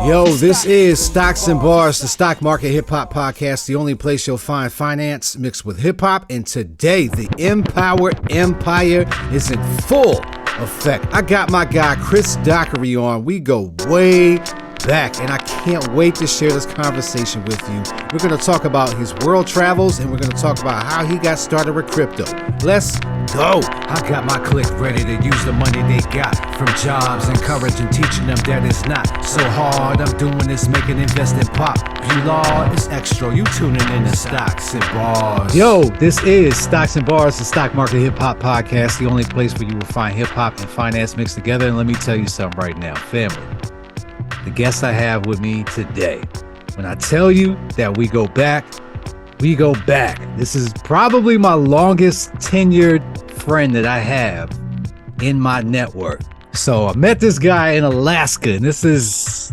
Yo, this is Stocks and Bars, the stock market hip hop podcast, the only place you'll find finance mixed with hip hop. And today, the Empower Empire is in full effect. I got my guy Chris Dockery on. We go way back, and I can't wait to share this conversation with you. We're going to talk about his world travels, and we're going to talk about how he got started with crypto. Let's go. I got my clique ready to use the money they got from jobs, encouraging, teaching them that it's not so hard. I'm doing this, making investing pop. You law, it's X-tro. You tuning in to Stocks and Bars. Yo, this is Stocks and Bars, the stock market hip hop podcast, the only place where you will find hip hop and finance mixed together. And let me tell you something right now, family. The guest I have with me today, when I tell you that we go back, we go back. This is probably my longest tenured friend that I have in my network. So I met this guy in Alaska, and this is,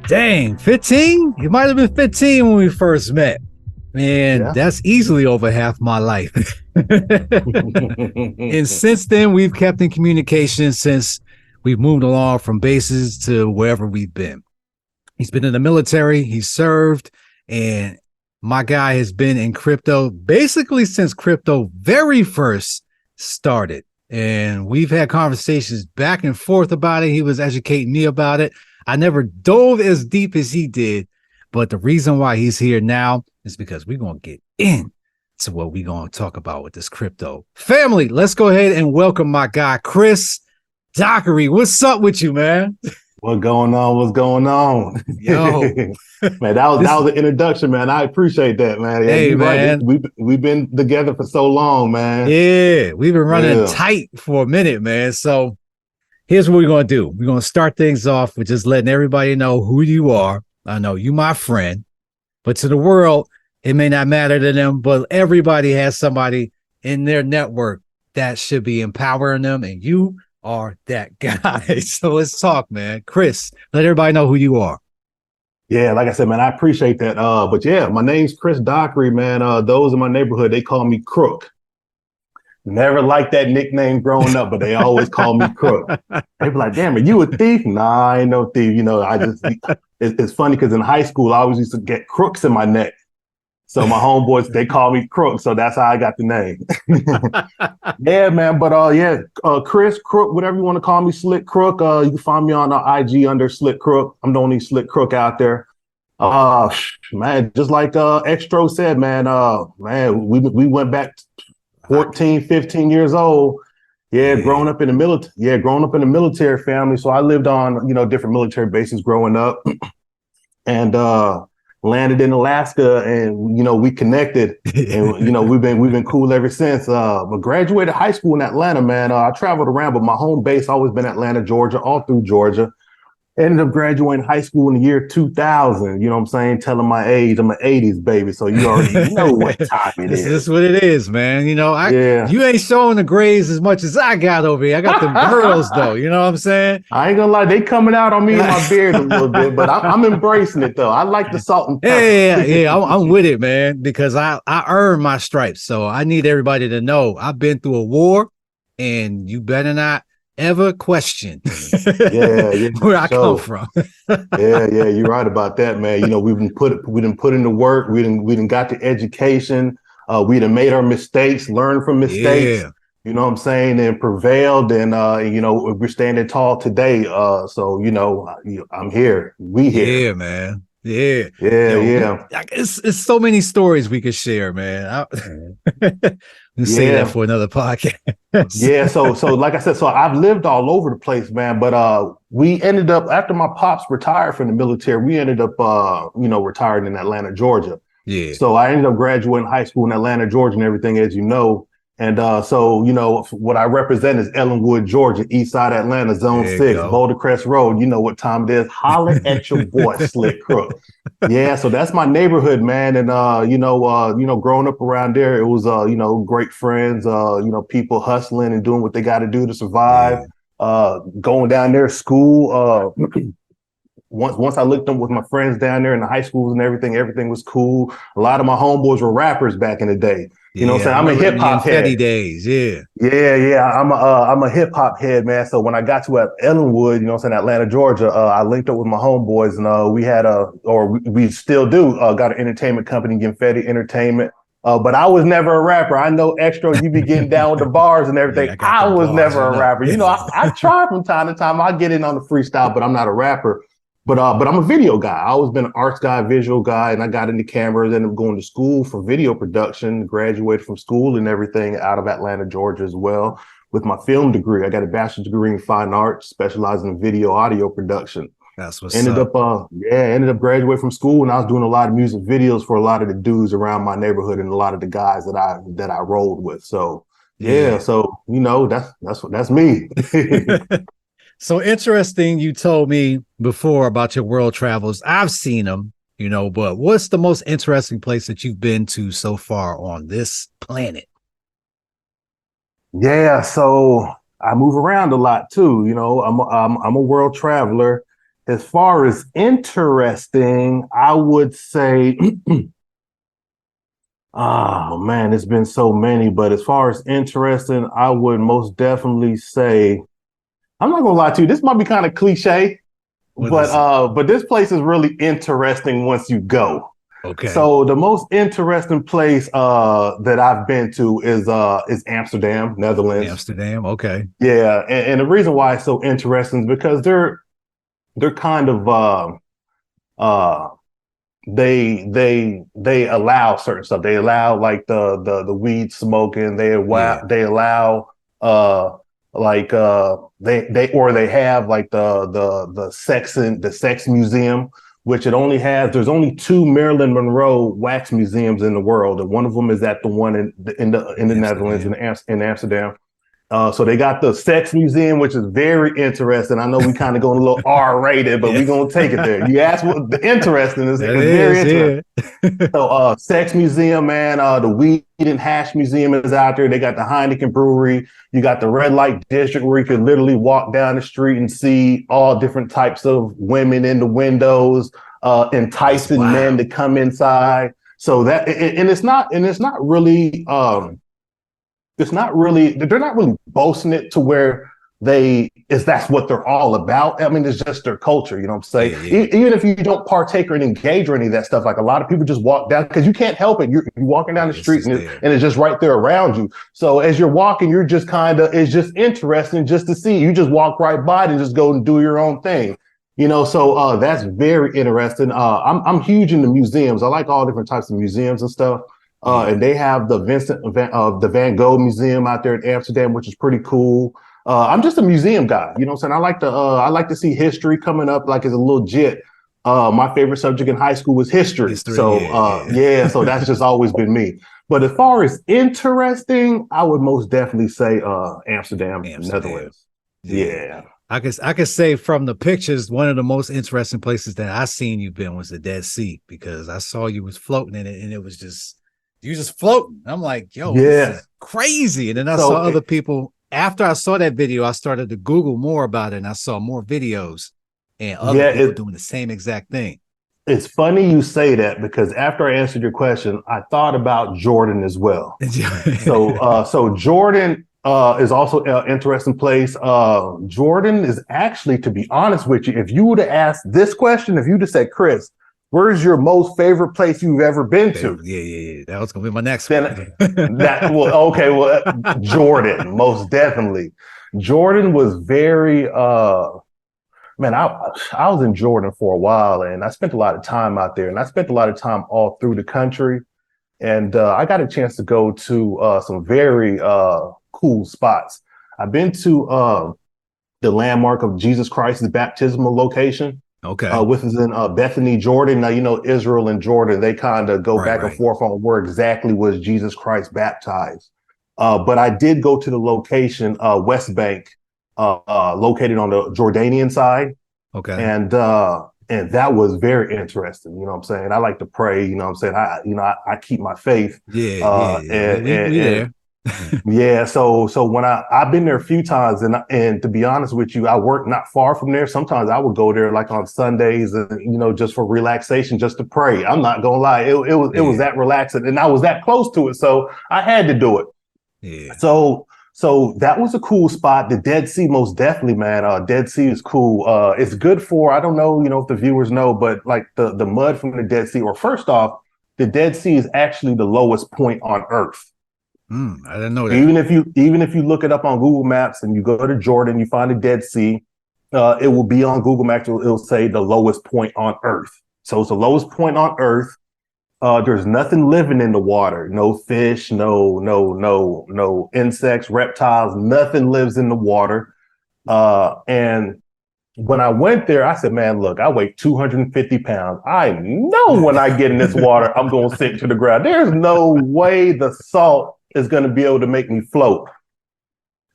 15? It might have been 15 when we first met. Man, yeah. That's easily over half my life. And since then, we've kept in communication since we've moved along from bases to wherever we've been. He's been in the military, he's served, and my guy has been in crypto basically since crypto very first started. And we've had conversations back and forth about it. He was educating me about it. I never dove as deep as he did, but the reason why he's here now is because we're going to get into what we're going to talk about with this crypto. Family, let's go ahead and welcome my guy, Chris Dockery. What's up with you, man? What's going on? What's going on? Yo, man, that was the introduction, man. I appreciate that, man. Hey, man, right. We've been together for so long, man. Yeah, we've been running tight for a minute, man. So here's what we're gonna do. We're gonna start things off with just letting everybody know who you are. I know you, my friend, but to the world, it may not matter to them. But everybody has somebody in their network that should be empowering them, and you are that guy. So let's talk, man. Chris, let everybody know who you are. Yeah, like I said, man, I appreciate that. But yeah, my name's Chris Dockery, man. Those in my neighborhood, they call me Crook. Never liked that nickname growing up, but they always call me Crook. They be like, damn, are you a thief? Nah, I ain't no thief. You know, it's funny because in high school, I always used to get crooks in my neck. So my homeboys, they call me Crook. So that's how I got the name. Yeah, man. But Chris, Crook, whatever you want to call me, Slick Crook. You can find me on IG under Slick Crook. I'm the only Slick Crook out there. Man, just like X-tro said, man, we went back 14, 15 years old. Yeah, growing up in the military. Yeah, growing up in the military family. So I lived on, different military bases growing up. And landed in Alaska, and we connected, and we've been cool ever since. But graduated high school in Atlanta, man. I traveled around, but my home base always been Atlanta, Georgia, all through Georgia. Ended up graduating high school in the year 2000. You know what I'm saying? Telling my age, I'm an 80s baby, so you already know what time it is. This is what it is, man. You ain't showing the grades as much as I got over here. I got them girls though. You know what I'm saying? I ain't gonna lie, they coming out on me and my beard a little bit, but I'm embracing it though. I like the salt and pepper. Yeah. I'm with it, man, because I earned my stripes. So I need everybody to know I've been through a war, and you better not ever question where I come from. yeah, you're right about that, man. We didn't put in the work, we didn't got the education, we done made our mistakes, learned from mistakes, you know what I'm saying, and prevailed, and we're standing tall today. So I'm here, we here. Yeah, man. Yeah. It's so many stories we could share, man. We'll say that for another podcast. Yeah, so like I said, so I've lived all over the place, man. But we ended up, after my pops retired from the military, we ended up retiring in Atlanta, Georgia. Yeah. So I ended up graduating high school in Atlanta, Georgia, and everything, as you know. And what I represent is Ellenwood, Georgia, East Side Atlanta, Zone 6, Boulder Crest Road. You know what time it is. Holler at your boy, Slick Crook. Yeah, so that's my neighborhood, man. And growing up around there, it was great friends, people hustling and doing what they got to do to survive. Going down there to school, once I looked up with my friends down there in the high schools and everything was cool. A lot of my homeboys were rappers back in the day. You know what I'm saying? I'm a hip hop head. Days, yeah. Yeah. I'm a hip hop head, man. So when I got to Ellenwood, you know what I'm saying, Atlanta, Georgia, I linked up with my homeboys and we had we still do, got an entertainment company, Confetti Entertainment. But I was never a rapper. I know X-tro, you be getting down with the bars and everything. Yeah, I was never a rapper. You know, I try from time to time. I get in on the freestyle, but I'm not a rapper. But I'm a video guy. I always been an arts guy, visual guy, and I got into cameras, ended up going to school for video production, graduated from school and everything out of Atlanta, Georgia as well, with my film degree. I got a bachelor's degree in fine arts, specializing in video audio production. That's what's ended up. Ended up graduating from school, and I was doing a lot of music videos for a lot of the dudes around my neighborhood and a lot of the guys that I rolled with. So so you know, that's me. So interesting. You told me before about your world travels. I've seen them, you know, but what's the most interesting place that you've been to so far on this planet? Yeah, so I move around a lot too. You know, I'm a world traveler. As far as interesting, I would say, oh man, it's been so many. But as far as interesting, I would most definitely say, I'm not gonna lie to you, this might be kind of cliche, but this place is really interesting once you go. Okay. So the most interesting place that I've been to is Amsterdam, Netherlands. Amsterdam, okay. Yeah, and the reason why it's so interesting is because they're kind of they allow certain stuff. They allow like the weed smoking. They allow they have like the sex museum, which there's only 2 Marilyn Monroe wax museums in the world, and one of them is at the one in the Netherlands in Amsterdam. So they got the sex museum, which is very interesting. I know we kind of going a little R-rated, but we're going to take it there. You asked what the interesting is. It's very interesting. So sex museum, man, the weed and hash museum is out there. They got the Heineken brewery. You got the red light district where you can literally walk down the street and see all different types of women in the windows, enticing men to come inside. So that, and it's not really, they're not really boasting it to where that's what they're all about. I mean, it's just their culture, you know what I'm saying? Yeah. Even if you don't partake or engage or any of that stuff, like a lot of people just walk down because you can't help it. You're walking down the street and it's just right there around you. So as you're walking, you're just it's just interesting just to see. You just walk right by it and just go and do your own thing. You know, so that's very interesting. I'm huge into museums. I like all different types of museums and stuff. And they have the the Van Gogh Museum out there in Amsterdam, which is pretty cool. I'm just a museum guy, you know what I'm saying? I like to see history coming up like it's a legit. My favorite subject in high school was history. So so that's just always been me. But as far as interesting, I would most definitely say Amsterdam. Netherlands. Yeah. I could say from the pictures, one of the most interesting places that I seen you been was the Dead Sea, because I saw you was floating in it and it was just you just floating. I'm like, yo, this is crazy. And then I saw other people. After I saw that video, I started to Google more about it, and I saw more videos and other people doing the same exact thing. It's funny you say that, because after I answered your question, I thought about Jordan as well. So Jordan is also an interesting place. Jordan is actually, to be honest with you, if you would have asked this question, if you'd have said, Chris, where's your most favorite place you've ever been to? Yeah. That was gonna be my next one. Jordan, most definitely. Jordan was very man, I was in Jordan for a while, and I spent a lot of time out there, and I spent a lot of time all through the country. And I got a chance to go to some very cool spots. I've been to the landmark of Jesus Christ's baptismal location. Okay. Which is in Bethany, Jordan. Now, you know, Israel and Jordan, they kind of go back and forth on where exactly was Jesus Christ baptized. But I did go to the location, West Bank, located on the Jordanian side. Okay. And that was very interesting. You know what I'm saying? I like to pray, you know what I'm saying? I keep my faith. Yeah. Yeah, so when I've been there a few times, and to be honest with you, I work not far from there. Sometimes I would go there like on Sundays, and just for relaxation, just to pray. I'm not gonna lie, it was that relaxing, and I was that close to it, so I had to do it. Yeah. So that was a cool spot. The Dead Sea, most definitely, man. Dead Sea is cool. It's good for, I don't know, if the viewers know, but like the mud from the Dead Sea, or first off, the Dead Sea is actually the lowest point on Earth. I didn't know that. Even if you look it up on Google Maps and you go to Jordan, you find the Dead Sea. It will be on Google Maps. It'll say the lowest point on Earth. So it's the lowest point on Earth. There's nothing living in the water. No fish, no insects, reptiles. Nothing lives in the water. And when I went there, I said, man, look, I weigh 250 pounds. I know when I get in this water, I'm going to sink to the ground. There's no way the salt is going to be able to make me float.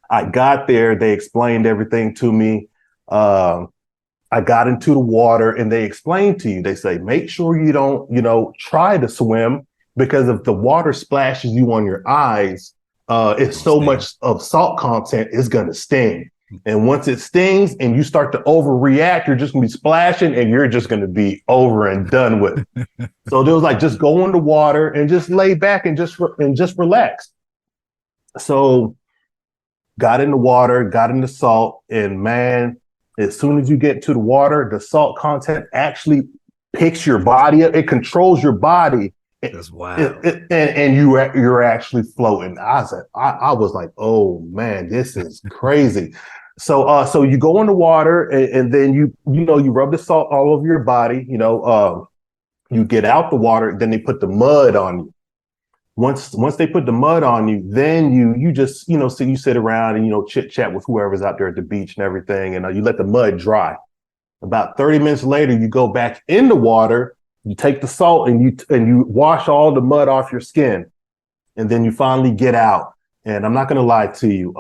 I got there. They explained everything to me. I got into the water and they explained to you, they say, make sure you don't, try to swim, because if the water splashes you on your eyes, it's so much of salt content is going to sting. And once it stings and you start to overreact, you're just going to be splashing and you're just going to be over and done with. So there was like, just go in the water and just lay back and just relax. So got in the water, got in the salt, and man, as soon as you get to the water, the salt content actually picks your body up. It controls your body. That's wild. And you're actually floating. I was like, oh man, this is crazy. So you go in the water and then you rub the salt all over your body. You get out the water, then they put the mud on you. Once they put the mud on you, then you just so you sit around and chit chat with whoever's out there at the beach and everything, and you let the mud dry. About 30 minutes later, you go back in the water. You take the salt and you wash all the mud off your skin, and then you finally get out. And I'm not gonna lie to you,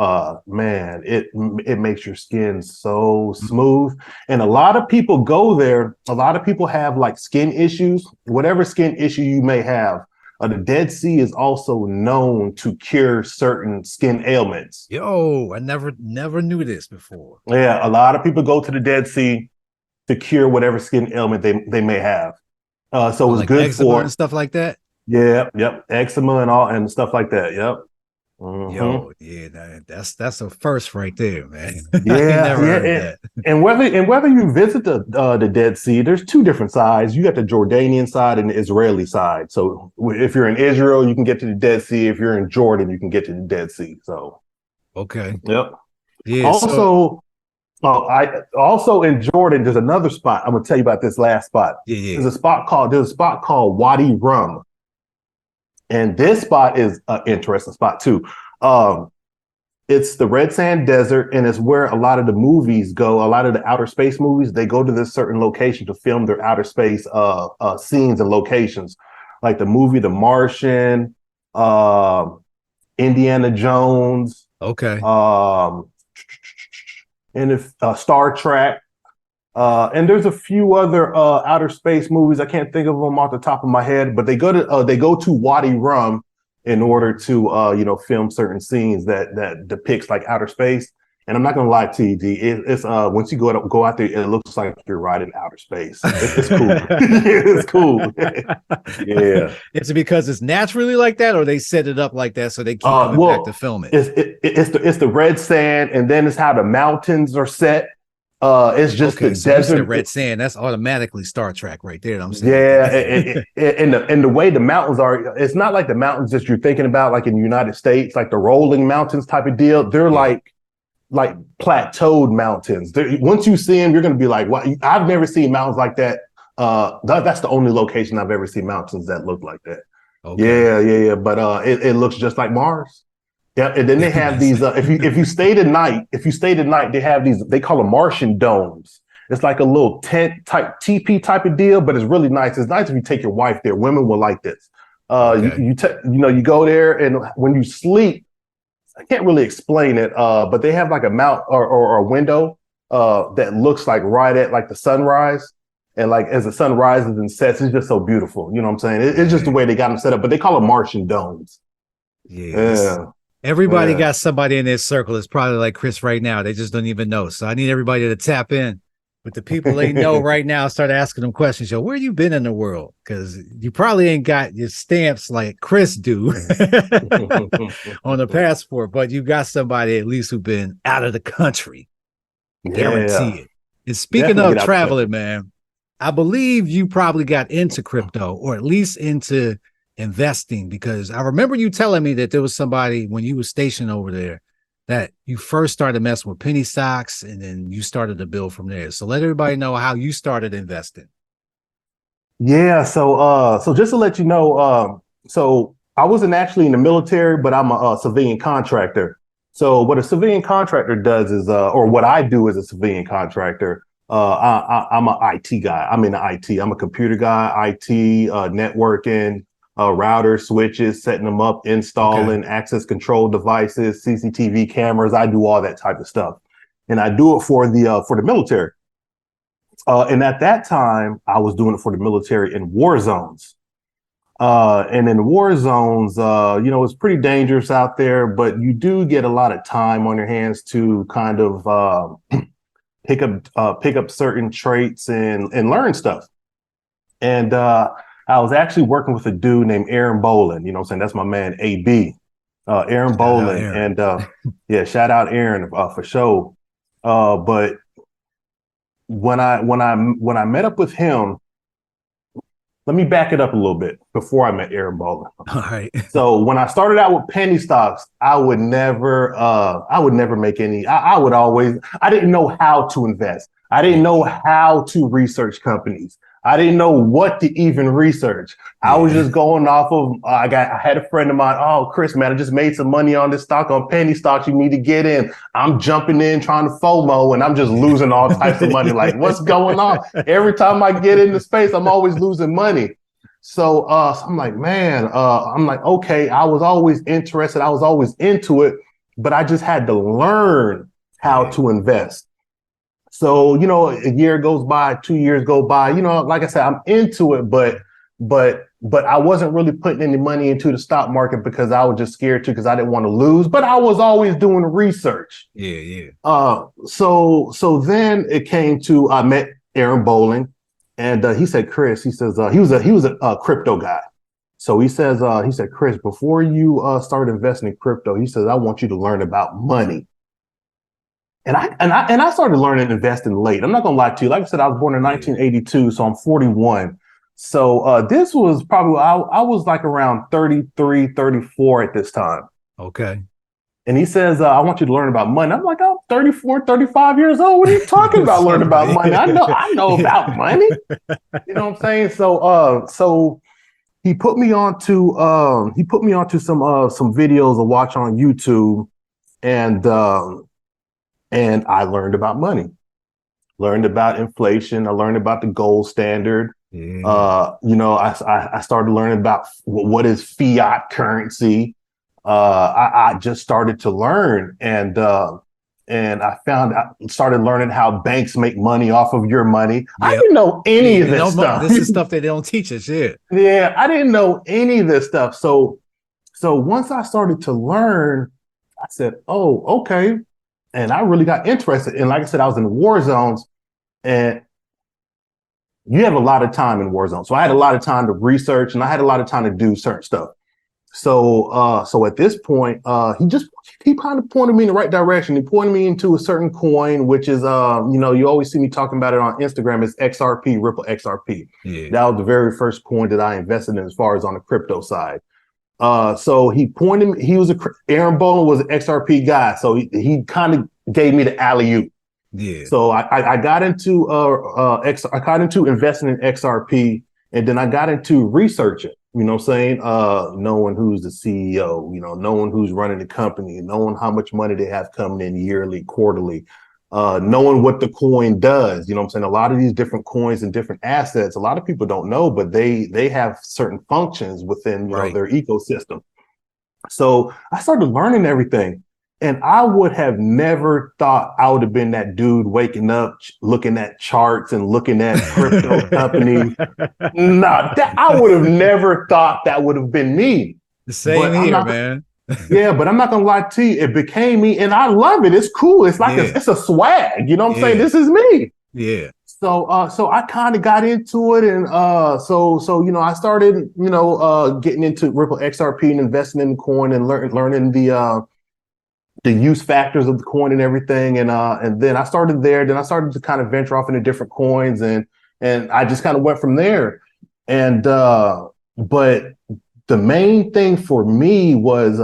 man, it makes your skin so smooth. And a lot of people go there. A lot of people have like skin issues, whatever skin issue you may have. The Dead Sea is also known to cure certain skin ailments. Yo, I never knew this before. Yeah, a lot of people go to the Dead Sea to cure whatever skin ailment they may have. So it's like good for and stuff like that. Yeah, yep, eczema and all and stuff like that. Yep. Mm-hmm. Yo, yeah, that's a first right there, man. Yeah, never heard that. And whether you visit the Dead Sea, there's two different sides. You got the Jordanian side and the Israeli side. So if you're in Israel, you can get to the Dead Sea. If you're in Jordan, you can get to the Dead Sea. So okay, yep. Yeah. Also, also in Jordan, there's another spot. I'm gonna tell you about this last spot. Yeah. There's a spot called Wadi Rum. And this spot is an interesting spot too. It's the Red Sand Desert, and it's where a lot of the movies go. A lot of the outer space movies, they go to this certain location to film their outer space scenes and locations, like the movie The Martian, Indiana Jones. Okay. And if Star Trek. And there's a few other outer space movies. I can't think of them off the top of my head, but they go to Wadi Rum in order to film certain scenes that depicts like outer space. And I'm not gonna lie to you, D. It's once you go out there, it looks like you're riding outer space. It's cool. It's cool. Yeah. Is it because it's naturally like that, or they set it up like that so they keep coming back to film it? It's the red sand, and then it's how the mountains are set. It's just the desert. Red sand. That's automatically Star Trek right there. I'm saying. Yeah, and the way the mountains are, it's not like the mountains that you're thinking about, like in the United States, like the rolling mountains type of deal. They're like plateaued mountains. Once you see them, you're going to be like, "What? I've never seen mountains like that." That's the only location I've ever seen mountains that look like that. Okay. Yeah. But it looks just like Mars. Yeah, and then they have these. If you stayed at night, they have these. They call them Martian domes. It's like a little tent type teepee type of deal, but it's really nice. It's nice if you take your wife there. Women will like this. Okay. You go there, and when you sleep, I can't really explain it, but they have like a mount or a window that looks like right at like the sunrise, and like as the sun rises and sets, it's just so beautiful. You know what I'm saying? It's just the way they got them set up, but they call them Martian domes. Yeah. Everybody Yeah. got somebody in their circle that's probably like Chris right now. They just don't even know. So I need everybody to tap in with the people they know right now. Start asking them questions. Yo, where you been in the world? Because you probably ain't got your stamps like Chris do on the passport, but you got somebody at least who been out of the country. Guarantee Yeah. it. And speaking Definitely of get out the traveling, country. man, I believe you probably got into crypto or at least into investing because I remember you telling me that there was somebody when you were stationed over there that you first started messing with penny stocks and then you started to build from there. So let everybody know how you started investing. Yeah, so just to let you know, so I wasn't actually in the military, but I'm a civilian contractor. So what a civilian contractor does is, or what I do as a civilian contractor, I'm an IT guy. I'm in the IT. I'm a computer guy, IT, networking, router switches, setting them up, Okay. installing access control devices, CCTV cameras. I do all that type of stuff, and I do it for the military. And at that time, I was doing it for the military in war zones. And in war zones, it's pretty dangerous out there, but you do get a lot of time on your hands to kind of pick up certain traits and learn stuff. And I was actually working with a dude named Aaron Bolin. You know what I'm saying? That's my man, AB, Aaron Shout out Bolin. Aaron. And yeah, shout out Aaron for sure. But when I met up with him, let me back it up a little bit before I met Aaron Baldwin. All right. So when I started out with penny stocks, I would never make any. I didn't know how to invest. I didn't know how to research companies. I didn't know what to even research. I was Yeah. just going off of. I had a friend of mine. Oh, Chris, man, I just made some money on this stock on penny stocks. You need to get in. I'm jumping in trying to FOMO, and I'm just losing all types of money. Like, what's going on? Every time I get into space, I'm always losing money. So I'm like, man, I'm like, okay, I was always interested. I was always into it, but I just had to learn how Yeah. to invest. So, a year goes by, 2 years go by, like I said, I'm into it, but I wasn't really putting any money into the stock market because I was just scared to, because I didn't want to lose, but I was always doing research. Yeah. Yeah. So then it came to, I met Aaron Bowling, and he said, Chris, he says, he was a crypto guy. So he said, Chris, before you start investing in crypto, he says, I want you to learn about money. And I started learning investing late. I'm not gonna lie to you. Like I said, I was born in 1982, so I'm 41. So this was probably, I was like around 33, 34 at this time. Okay. And he says, I want you to learn about money. I'm like, I'm 34, 35 years old. What are you talking about learning about money? I know about money. You know what I'm saying? So he put me onto some videos to watch on YouTube, and I learned about money, learned about inflation. I learned about the gold standard. Yeah. I started learning about what is fiat currency. I just started to learn, and I started learning how banks make money off of your money. I Yep. didn't know any of this stuff. This is stuff that they don't teach us. Yeah. Yeah, I didn't know any of this stuff. So once I started to learn, I said, oh, okay. And I really got interested. And like I said, I was in the war zones, and you have a lot of time in war zones. So I had a lot of time to research, and I had a lot of time to do certain stuff. So at this point, he kind of pointed me in the right direction. He pointed me into a certain coin, which is you always see me talking about it on Instagram. It's XRP, Ripple XRP. Yeah. That was the very first coin that I invested in as far as on the crypto side. So he pointed me, Aaron Bolin was an XRP guy. So he kind of gave me the alley-oop. Yeah. So I got into I got into investing in XRP, and then I got into researching, you know what I'm saying? Knowing who's the CEO, knowing who's running the company, knowing how much money they have coming in yearly, quarterly, knowing what the coin does. You know what I'm saying? A lot of these different coins and different assets, a lot of people don't know, but they have certain functions within their ecosystem. So I started learning everything. And I would have never thought I would have been that dude waking up, looking at charts and looking at crypto companies. I would have never thought that would have been me. The same here, man. Yeah, but I'm not gonna lie to you. It became me, and I love it. It's cool. It's like Yeah. it's a swag. You know what I'm saying? Yeah. This is me. Yeah. So I kind of got into it, and so I started getting into Ripple XRP and investing in the coin and learning the use factors of the coin and everything, and then I started there. Then I started to kind of venture off into different coins, and I just kind of went from there. And but the main thing for me was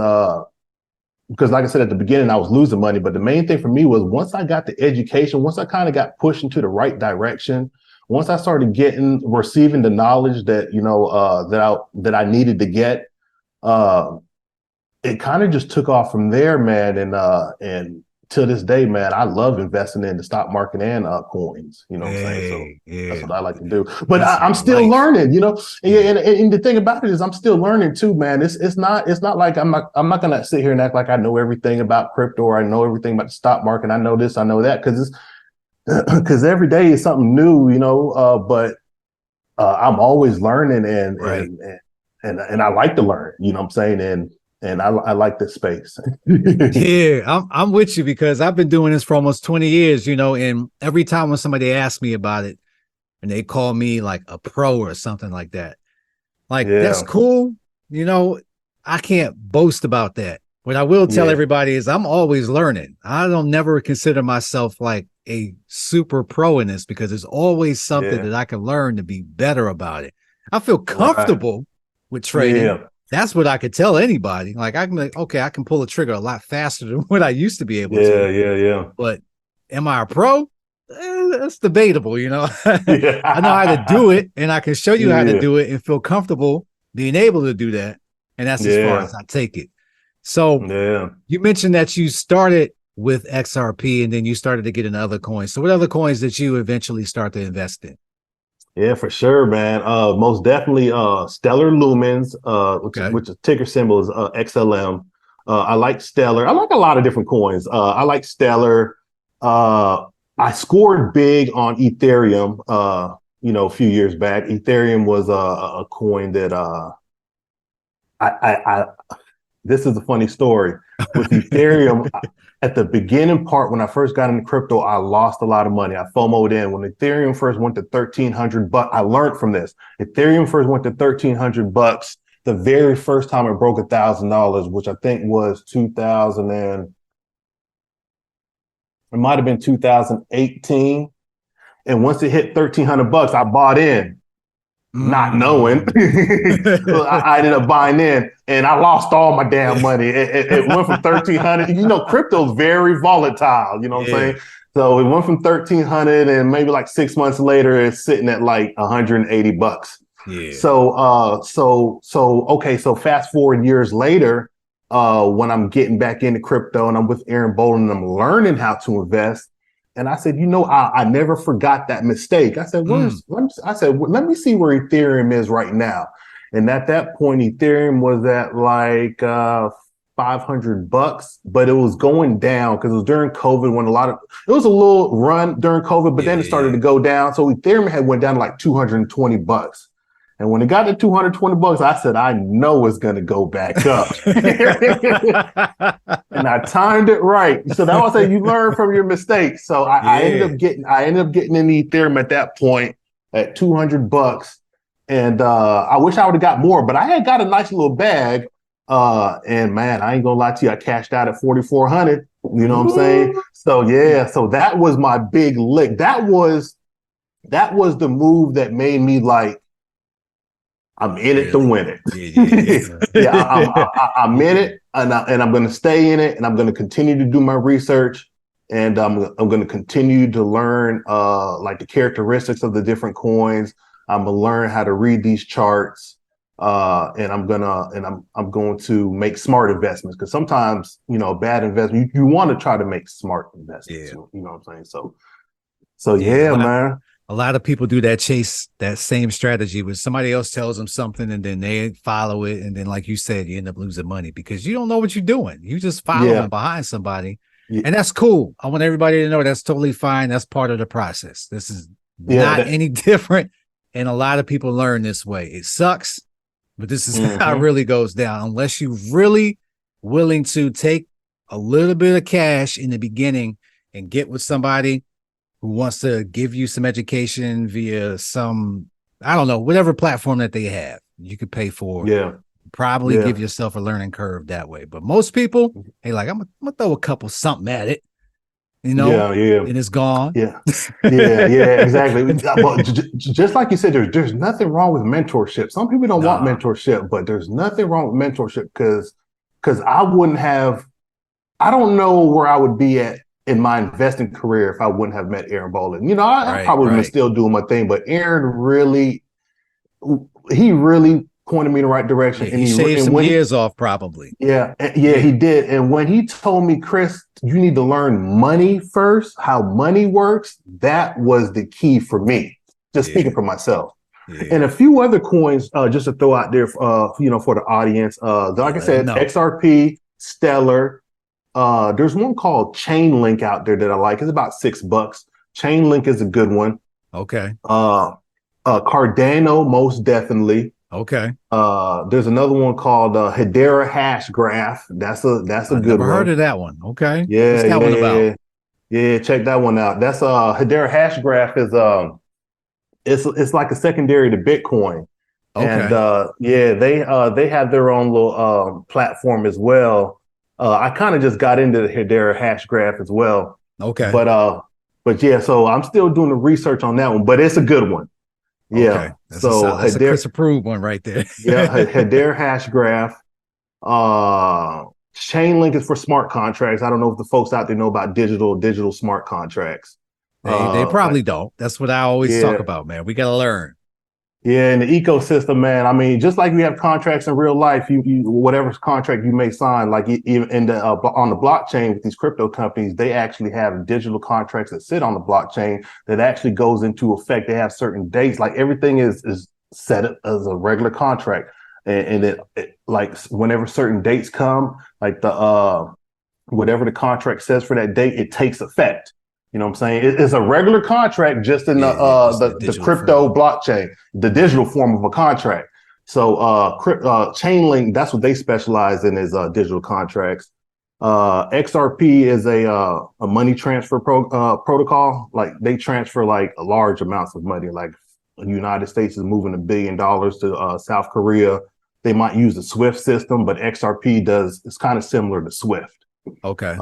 because like I said at the beginning, I was losing money, but the main thing for me was once I got the education, once I kind of got pushed into the right direction, once I started receiving the knowledge that that I needed to get, it kind of just took off from there, man. And to this day, man, I love investing in the stock market and coins. You know what I'm saying? So that's what I like to do. But I'm still learning, and the thing about it is I'm still learning too, man. It's not like I'm not gonna sit here and act like I know everything about crypto or I know everything about the stock market. I know this, I know that, because every day is something new, but I'm always learning and I like to learn, you know what I'm saying? And I like this space. Yeah, I'm with you because I've been doing this for almost 20 years, and every time when somebody asks me about it and they call me like a pro or something like that, that's cool. I can't boast about that. What I will tell everybody is I'm always learning. I don't never consider myself like a super pro in this because there's always something that I can learn to be better about it. I feel comfortable with trading. Yeah. That's what I could tell anybody. Like I can be like, okay, I can pull a trigger a lot faster than what I used to be able to. Yeah. But am I a pro? That's debatable, I know how to do it, and I can show you how to do it and feel comfortable being able to do that. And that's as far as I take it. So you mentioned that you started with XRP and then you started to get into other coins. So what other coins did you eventually start to invest in? Yeah, for sure, man. Most definitely Stellar Lumens, which is ticker symbol is XLM. I like Stellar. I like a lot of different coins. I like Stellar. I scored big on Ethereum, a few years back. Ethereum was a coin that I this is a funny story. With Ethereum, at the beginning part, when I first got into crypto, I lost a lot of money. I FOMO'd in. When Ethereum first went to $1,300, I learned from this. Ethereum first went to $1,300. The very first time it broke $1,000, which I think was 2000 and it might have been 2018. And once it hit $1,300, I bought in. Not knowing. I ended up buying in and I lost all my damn money. It went from 1,300. Crypto's very volatile, you know what I'm saying? So it went from 1,300 and maybe like 6 months later, it's sitting at like $180. Yeah. So fast forward years later, when I'm getting back into crypto and I'm with Aaron Bolin and I'm learning how to invest. And I said, I never forgot that mistake. I said, let me see where Ethereum is right now. And at that point, Ethereum was at like $500, but it was going down because it was during COVID when it was a little run during COVID, but then it started to go down. So Ethereum had went down to like $220. And when it got to $220, I said, I know it's going to go back up. And I timed it right. So that was saying you learn from your mistakes. So I ended up getting in Ethereum at that point at $200. And I wish I would have got more, but I had got a nice little bag. And man, I ain't gonna lie to you, I cashed out at 4,400. You know what I'm saying? So so that was my big lick. That was the move that made me like, I'm in it to win it. I'm in it, and I'm going to stay in it, and I'm going to continue to do my research, and I'm going to continue to learn like the characteristics of the different coins. I'm going to learn how to read these charts, and I'm going to make smart investments because sometimes bad investment you want to try to make smart investments. You know what I'm saying? So man. A lot of people do that same strategy where somebody else tells them something and then they follow it. And then, like you said, you end up losing money because you don't know what you're doing. You just following behind somebody. And that's cool. I want everybody to know that's totally fine. That's part of the process. This is not any different. And a lot of people learn this way. It sucks, but this is how it really goes down. Unless you really willing to take a little bit of cash in the beginning and get with somebody who wants to give you some education via some, I don't know, whatever platform that they have, you could pay for. Yeah. Probably give yourself a learning curve that way. But most people, hey, like, I'm gonna throw a couple something at it, and it's gone. Yeah, exactly. But just like you said, there's nothing wrong with mentorship. Some people don't want mentorship, but there's nothing wrong with mentorship because I don't know where I would be at in my investing career if I wouldn't have met Aaron Bolin. I probably would still doing my thing, but Aaron really pointed me in the right direction. And he shaved some years off, probably. Yeah, he did. And when he told me, Chris, you need to learn money first, how money works, that was the key for me, just speaking for myself. Yeah. And a few other coins, just to throw out there, for the audience. Like I said, XRP, Stellar. There's one called Chainlink out there that I like. It's about $6. Chainlink is a good one. Okay. Cardano, most definitely. Okay. There's another one called Hedera Hash Graph. That's a good one. Never heard of that one. Okay. Yeah. What's that one about? Yeah, check that one out. That's Hedera Hash Graph is it's like a secondary to Bitcoin. Okay. And they have their own little platform as well. I kind of just got into the Hedera Hash Graph as well. Okay. But yeah, so I'm still doing the research on that one, but it's a good one. Yeah. Okay. That's a Chris approved one right there. Yeah, Hedera Hash Graph. Chainlink is for smart contracts. I don't know if the folks out there know about digital smart contracts. They probably don't. That's what I always talk about, man. We got to learn. Yeah, in the ecosystem, man. I mean, just like we have contracts in real life, you whatever contract you may sign, like even in the on the blockchain with these crypto companies, they actually have digital contracts that sit on the blockchain that actually goes into effect. They have certain dates, like everything is set up as a regular contract, and it like whenever certain dates come, like the whatever the contract says for that date, it takes effect. You know what I'm saying? It's a regular contract just in the crypto blockchain, the digital form of a contract. So Chainlink, that's what they specialize in, is digital contracts. XRP is a money transfer protocol. Like they transfer like large amounts of money. Like the United States is moving $1 billion to South Korea. They might use the SWIFT system, but XRP it's kind of similar to SWIFT. Okay.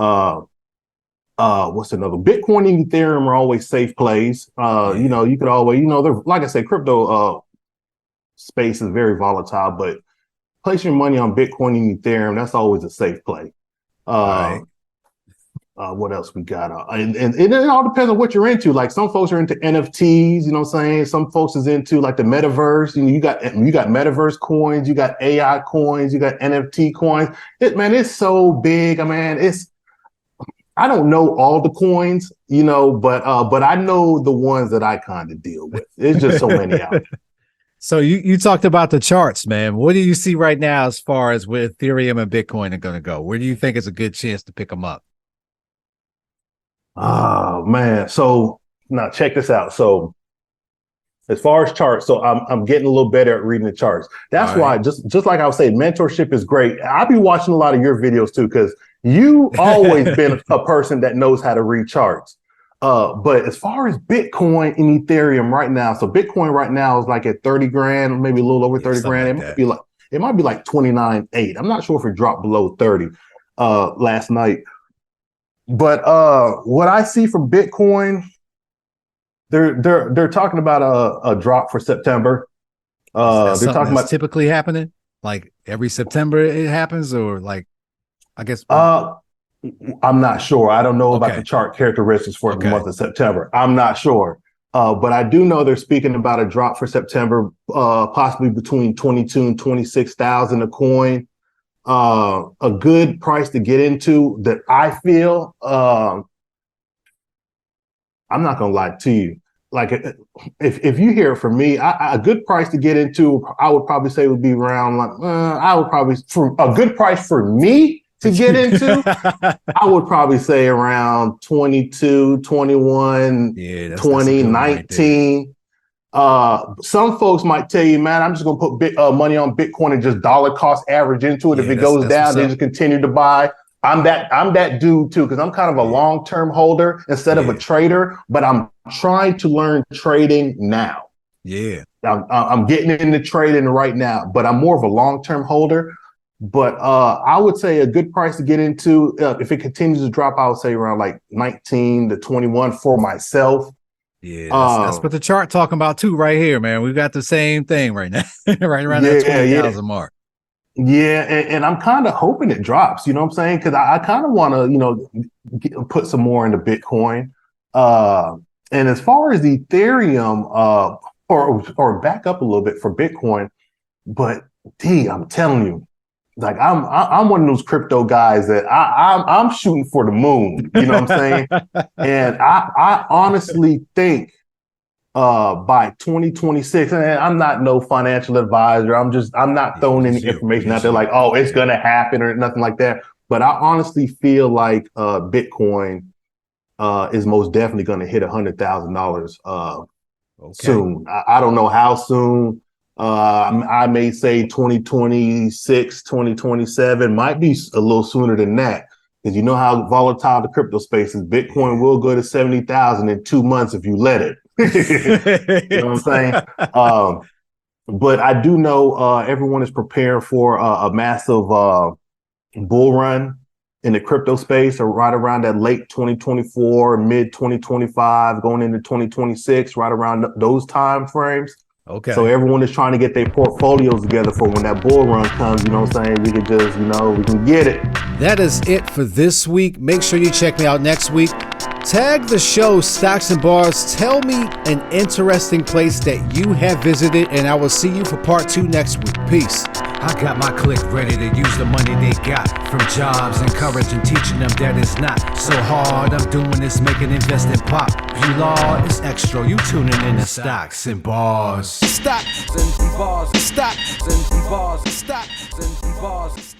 What's another? Bitcoin and Ethereum are always safe plays. You could always, like I said, crypto space is very volatile, but place your money on Bitcoin and Ethereum, that's always a safe play. What else we got? And it all depends on what you're into. Like some folks are into NFTs, you know what I'm saying? Some folks is into like the metaverse. You got metaverse coins, you got AI coins, you got NFT coins. It's so big. I don't know all the coins, but I know the ones that I kind of deal with. There's just so many out there. So you talked about the charts, man. What do you see right now as far as where Ethereum and Bitcoin are going to go? Where do you think is a good chance to pick them up? Oh man. So now check this out. So as far as charts, so I'm getting a little better at reading the charts. That's why, just like I was saying, mentorship is great. I'll be watching a lot of your videos too, because you always been a person that knows how to read charts. But as far as Bitcoin and Ethereum right now, so Bitcoin right now is like at 30 grand, maybe a little over 30 grand. It might be like 29.8. I'm not sure if it dropped below 30 last night. But what I see from Bitcoin, they're talking about a drop for September. They're talking about typically happening, like every September it happens, or like I guess. I'm not sure. I don't know about the chart characteristics for the month of September. I'm not sure. But I do know they're speaking about a drop for September, possibly between 22 and 26,000 a coin. A good price to get into that I feel. I'm not gonna lie to you. Like if you hear it from me, a good price to get into, I would probably say would be around for a good price for me to get into, I would probably say around 22, 21, 20, 19. Some folks might tell you, man, I'm just gonna put money on Bitcoin and just dollar cost average into it. If it goes down, they just continue to buy. I'm that dude too, because I'm kind of a long-term holder instead of a trader, but I'm trying to learn trading now. Yeah. I'm getting into trading right now, but I'm more of a long-term holder. But I would say a good price to get into, if it continues to drop, I would say around like 19 to 21 for myself. Yeah, that's what the chart talking about too, right here, man. We've got the same thing right now, right around that 20,000 mark. Yeah, and I'm kind of hoping it drops. You know what I'm saying? Because I kind of want to, put some more into Bitcoin. And as far as the Ethereum, or back up a little bit for Bitcoin, but I'm telling you, like I'm one of those crypto guys that I'm shooting for the moon. You know what I'm saying? And I honestly think by 2026, and I'm not no financial advisor. I'm not throwing any information out there like, oh, it's gonna happen or nothing like that. But I honestly feel like Bitcoin is most definitely gonna hit $100,000 soon. I don't know how soon. I may say 2026, 2027, might be a little sooner than that. Because you know how volatile the crypto space is. Bitcoin will go to 70,000 in 2 months if you let it. You know what I'm saying? But I do know everyone is preparing for a massive bull run in the crypto space, or right around that late 2024, mid 2025, going into 2026, right around those time frames. Okay. So everyone is trying to get their portfolios together for when that bull run comes. You know what I'm saying? We can just, we can get it. That is it for this week. Make sure you check me out next week. Tag the show Stocks and Bars. Tell me an interesting place that you have visited, and I will see you for part 2 next week. Peace. I got my clique ready to use the money they got from jobs, encouraging, teaching them that it's not so hard. I'm doing this, making investing pop. You law, it's X-tro. You tuning in to Stocks and Bars. Stocks and Bars. Stocks and Bars. Stocks and Bars.